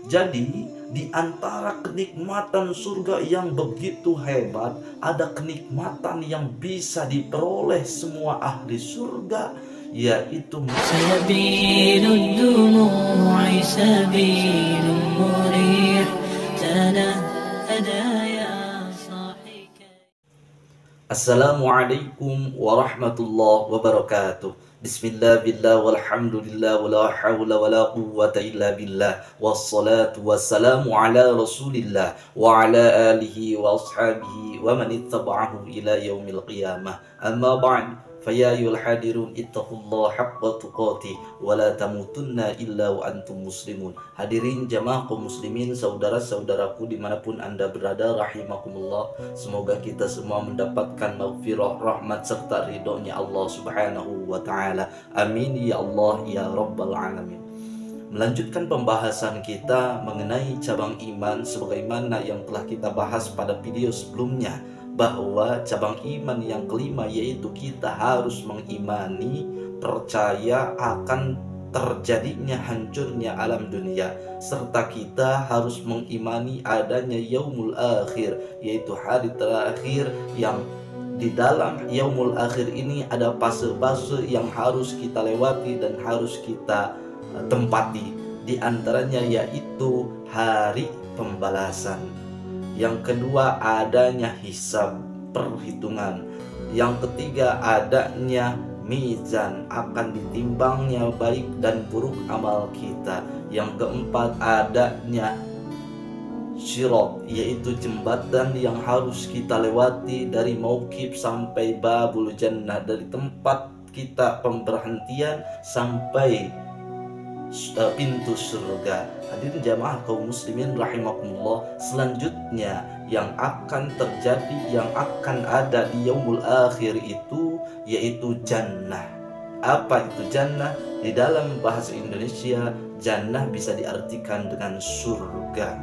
Jadi di antara kenikmatan surga yang begitu hebat, ada kenikmatan yang bisa diperoleh semua ahli surga, yaitu سبيل الدموع سبيل مريح تنهدى يا صاحي. Assalamualaikum warahmatullahi wabarakatuh. Bismillah billah walhamdulillah wala hawla wala quwwata illa billah. Wassalatu wassalamu ala rasulillah wa ala alihi wa ashabihi wa man ittaba'ahu ila yaumil qiyamah. Amma ba'd. Faya ayyuhal hadirun ittaqullaha haqqa tuqatih wa la tamutunna illa wa antum muslimun. Hadirin jamaah kaum muslimin, saudara-saudaraku dimanapun anda berada, rahimakumullah. Semoga kita semua mendapatkan maghfirah, rahmat serta ridhonya Allah subhanahu wa ta'ala. Amin ya Allah ya rabbal alamin. Melanjutkan pembahasan kita mengenai cabang iman sebagaimana yang telah kita bahas pada video sebelumnya, bahwa cabang iman yang kelima yaitu kita harus mengimani, percaya akan terjadinya hancurnya alam dunia, serta kita harus mengimani adanya yaumul akhir, yaitu hari terakhir yang di dalam yaumul akhir ini ada fase-fase yang harus kita lewati dan harus kita tempati. Di antaranya yaitu hari pembalasan. Yang kedua adanya hisab, perhitungan. Yang ketiga adanya mizan, akan ditimbangnya baik dan buruk amal kita. Yang keempat adanya sirat, yaitu jembatan yang harus kita lewati dari mauqif sampai babul jannah, dari tempat kita pemberhentian sampai pintu surga. Hadirin jamaah kaum muslimin rahimakumullah, selanjutnya yang akan terjadi, yang akan ada di yaumul akhir itu yaitu jannah. Apa itu jannah? Di dalam bahasa Indonesia, jannah bisa diartikan dengan surga.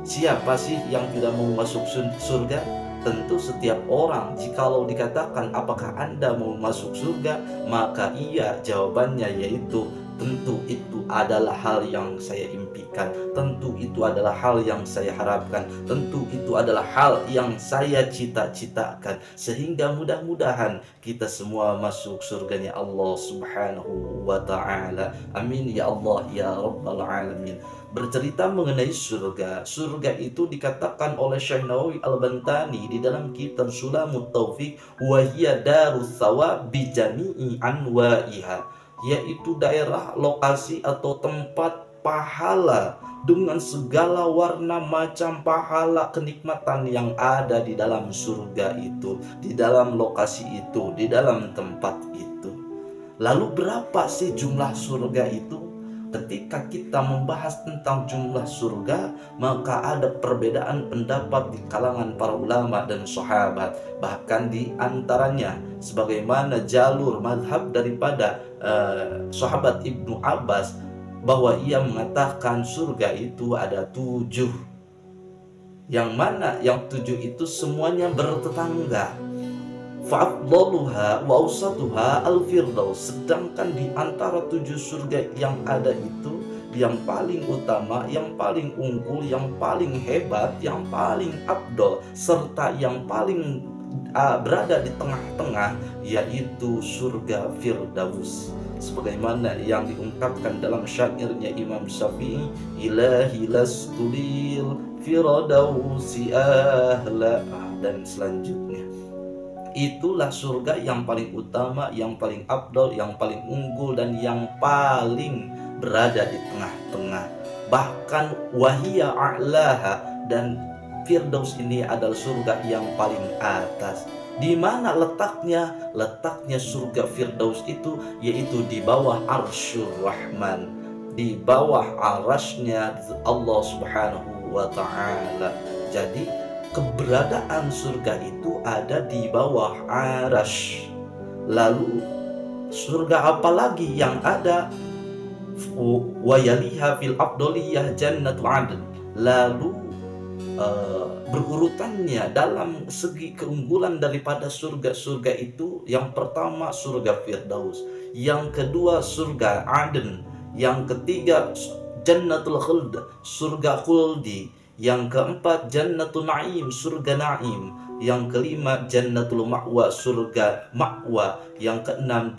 Siapa sih yang tidak mau masuk surga? Tentu setiap orang. Jikalau dikatakan apakah Anda mau masuk surga, maka iya, jawabannya yaitu tentu itu adalah hal yang saya impikan, tentu itu adalah hal yang saya harapkan, tentu itu adalah hal yang saya cita-citakan. Sehingga mudah-mudahan kita semua masuk surganya Allah subhanahu wa ta'ala. Amin ya Allah ya rabbal alamin. Bercerita mengenai surga, surga itu dikatakan oleh Syekh Nawawi Al-Bantani di dalam kitab Sulamut Taufiq, wa hiya darus thawab bi jami'i anwa'iha, yaitu daerah, lokasi atau tempat pahala dengan segala warna macam pahala kenikmatan yang ada di dalam surga itu, di dalam lokasi itu, di dalam tempat itu. Lalu berapa sih jumlah surga itu? Ketika kita membahas tentang jumlah surga, maka ada perbedaan pendapat di kalangan para ulama dan sahabat. Bahkan di antaranya sebagaimana jalur madhab daripada sahabat Ibnu Abbas, bahwa ia mengatakan surga itu ada 7, yang mana yang 7 itu semuanya bertetangga. Fa'afdaluha wa awsatuha al-firdaus. Sedangkan di antara 7 surga yang ada itu, yang paling utama, yang paling unggul, yang paling hebat, yang paling afdal, serta yang paling berada di tengah-tengah, yaitu surga Firdaus. Sebagaimana yang diungkapkan dalam syairnya Imam Syafi'i, ilahi lastulil firdausi ahla, dan selanjutnya. Itulah surga yang paling utama, yang paling afdal, yang paling unggul, dan yang paling berada di tengah-tengah. Bahkan wahiyya a'laha, dan Firdaus ini adalah surga yang paling atas. Di mana letaknya? Letaknya surga Firdaus itu yaitu di bawah Arsyur Rahman, di bawah arasnya Allah subhanahu wa ta'ala. Jadi keberadaan surga itu ada di bawah arasy. Lalu surga apa lagi yang ada? Wa yaliha fil afdaliyah jannatu adn. Lalu berurutannya dalam segi keunggulan daripada surga-surga itu, yang pertama surga Firdaus, yang kedua surga Aden, yang ketiga Jannatul Khuld, surga khuldi. Yang keempat, Jannatul Na'im, surga Na'im. Yang kelima, Jannatul Ma'wa, surga Ma'wa. Yang keenam,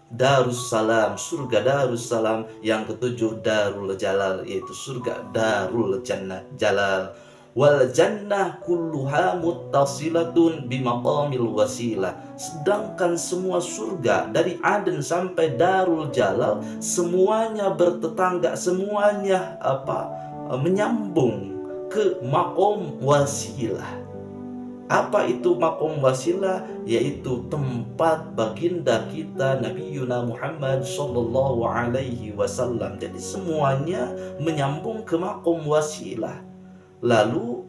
Darussalam, surga Darussalam. Yang ketujuh, Darul Jalal, yaitu surga Darul Jannah Jalal. Wal jannah kulluha muttasilatun bimaqamil wasilah. Sedangkan semua surga dari Aden sampai Darul Jalal semuanya bertetangga, semuanya menyambung ke maqam wasilah. Apa itu maqam wasilah? Yaitu tempat baginda kita Nabi Yuna Muhammad sallallahu alaihi wasallam. Jadi semuanya menyambung ke maqam wasilah. Lalu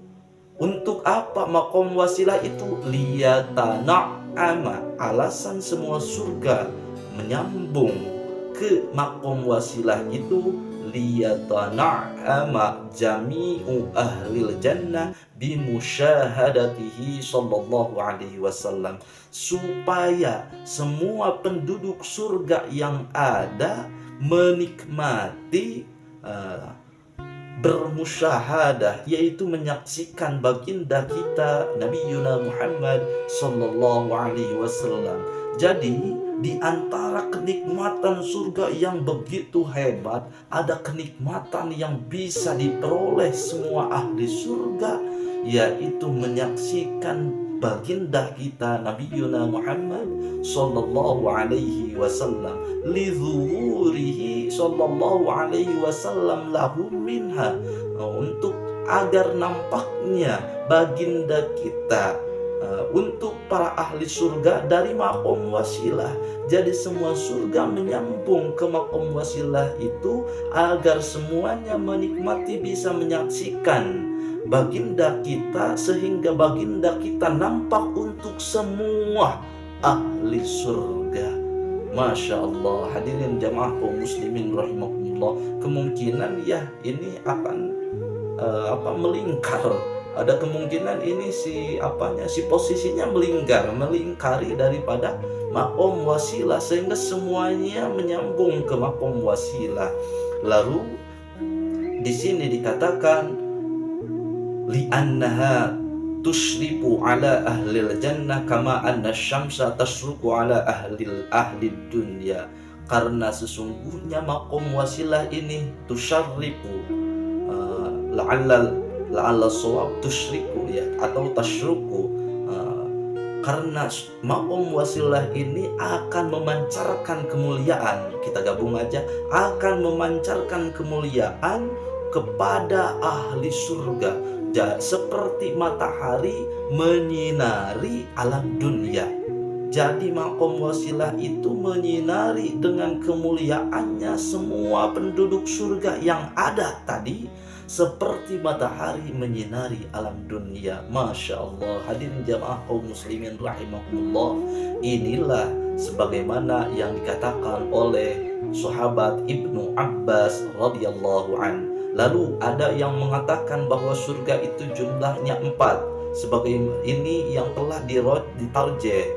untuk apa maqam wasilah itu? Liyatana'ama. Alasan semua surga menyambung ke maqam wasilah itu liyatana'ama jami'u ahlil jannah bimusyahadatihi sallallahu alaihi wasallam, supaya semua penduduk surga yang ada menikmati bermusyahadah, yaitu menyaksikan baginda kita Nabi Yuna Muhammad sallallahu alaihi wasallam. Jadi di antara kenikmatan surga yang begitu hebat, ada kenikmatan yang bisa diperoleh semua ahli surga, yaitu menyaksikan baginda kita Nabi Yuna Muhammad sallallahu alaihi wasallam, lidzuhurihi sallallahu alaihi wasallam lahu minha, untuk agar nampaknya baginda kita untuk para ahli surga dari maqam wasilah. Jadi semua surga menyambung ke maqam wasilah itu agar semuanya menikmati, bisa menyaksikan baginda kita, sehingga baginda kita nampak untuk semua ahli surga. Masya Allah, hadirin jamaah kaum muslimin rahimakumullah. Kemungkinan ya ini akan melingkar. Ada kemungkinan ini si posisinya melingkari daripada maqam wasilah, sehingga semuanya menyambung ke maqam wasilah. Lalu di sini dikatakan li'annaha tusyriqu ala ahlil jannah kama anna syamsa tasyruqu ala ahli dunya. Karena sesungguhnya maqam wasilah ini tusyriqu, la'alla shawab tusyriqu ya, atau tasyruqu, karena maqam wasilah ini akan memancarkan kemuliaan, kita gabung aja, akan memancarkan kemuliaan kepada ahli surga, seperti matahari menyinari alam dunia. Jadi maqam wasilah itu menyinari dengan kemuliaannya semua penduduk surga yang ada tadi, seperti matahari menyinari alam dunia. Masya Allah, hadirin jamaah kaum muslimin rahimakumullah. Inilah sebagaimana yang dikatakan oleh sahabat Ibnu Abbas radhiyallahu an. Lalu ada yang mengatakan bahwa surga itu jumlahnya 4. Sebagai ini yang telah ditarjeh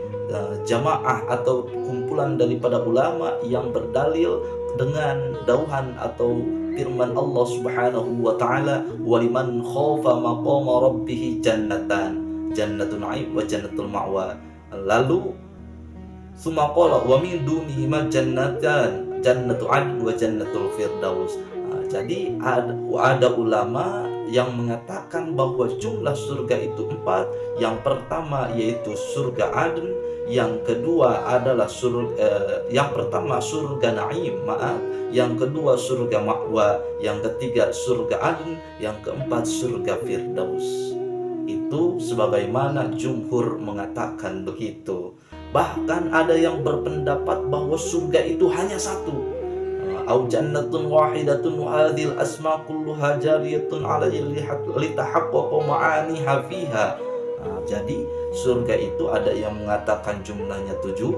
jamaah atau kumpulan daripada ulama yang berdalil dengan dauhan atau firman Allah Subhanahu wa taala, waliman khafa maqama rabbih jannatan, jannatun 'aim wa jannatul ma'wa. Lalu summa qala wa min dunihima jannatan, jannatu 'adn wa jannatul firdaus. Jadi ada ulama yang mengatakan bahwa jumlah surga itu 4. Yang pertama yaitu surga Aden, yang kedua adalah yang pertama surga Naim, yang kedua surga Ma'wa, yang ketiga surga Aden, yang keempat surga Firdaus. Itu sebagaimana jumhur mengatakan begitu. Bahkan ada yang berpendapat bahwa surga itu hanya satu. Au jannatun wahidatun wa hadhil asma kulluha jariyatun alaihi litahaqqaqa ma'aniha fiha. Jadi surga itu ada yang mengatakan jumlahnya 7,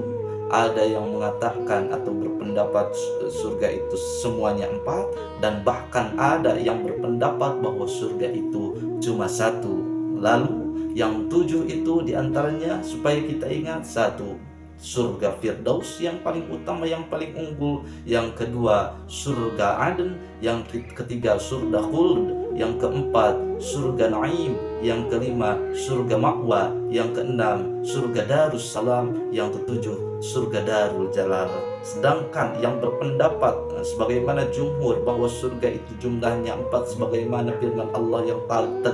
ada yang mengatakan atau berpendapat surga itu semuanya 4, dan bahkan ada yang berpendapat bahwa surga itu cuma 1. Lalu yang 7 itu diantaranya supaya kita ingat: 1. surga Firdaus yang paling utama, yang paling unggul. Yang kedua surga Aden. Yang ketiga surga Khuld. Yang keempat surga Naim. Yang kelima surga Ma'wa. Yang keenam surga Darussalam. Yang ketujuh surga Darul Jalal. Sedangkan yang berpendapat sebagaimana jumhur bahwa surga itu jumlahnya 4 sebagaimana firman Allah yang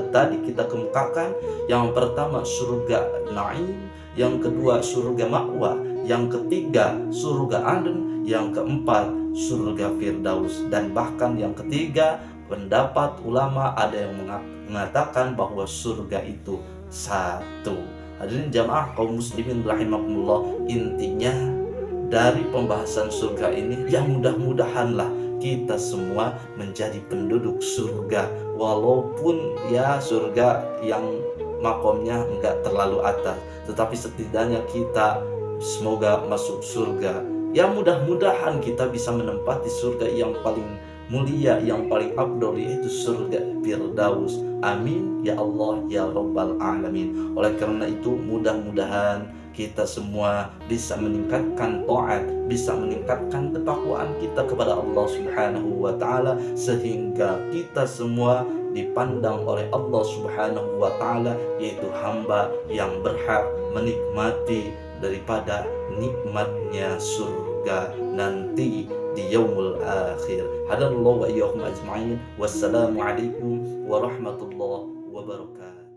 tadi kita kemukakan. Yang pertama surga Naim, yang kedua surga Ma'wa, yang ketiga surga Aden, yang keempat surga Firdaus. Dan bahkan yang ketiga, pendapat ulama ada yang mengatakan bahwa surga itu satu. Hadirin jamaah kaum muslimin rahimakumullah, intinya dari pembahasan surga ini yang mudah-mudahanlah kita semua menjadi penduduk surga, walaupun ya surga yang makomnya enggak terlalu atas, tetapi setidaknya kita semoga masuk surga. Ya mudah-mudahan kita bisa menempati surga yang paling mulia, yang paling afdol, yaitu surga Firdaus. Amin ya Allah ya Rabbal Alamin. Oleh karena itu mudah-mudahan kita semua bisa meningkatkan taat, bisa meningkatkan ketakwaan kita kepada Allah Subhanahu wa taala, sehingga kita semua dipandang oleh Allah Subhanahu wa taala yaitu hamba yang berhak menikmati daripada nikmatnya surga nanti di yaumul akhir. Hadanallahu wa iyyakum ajma'in. Wassalamualaikum warahmatullahi wabarakatuh.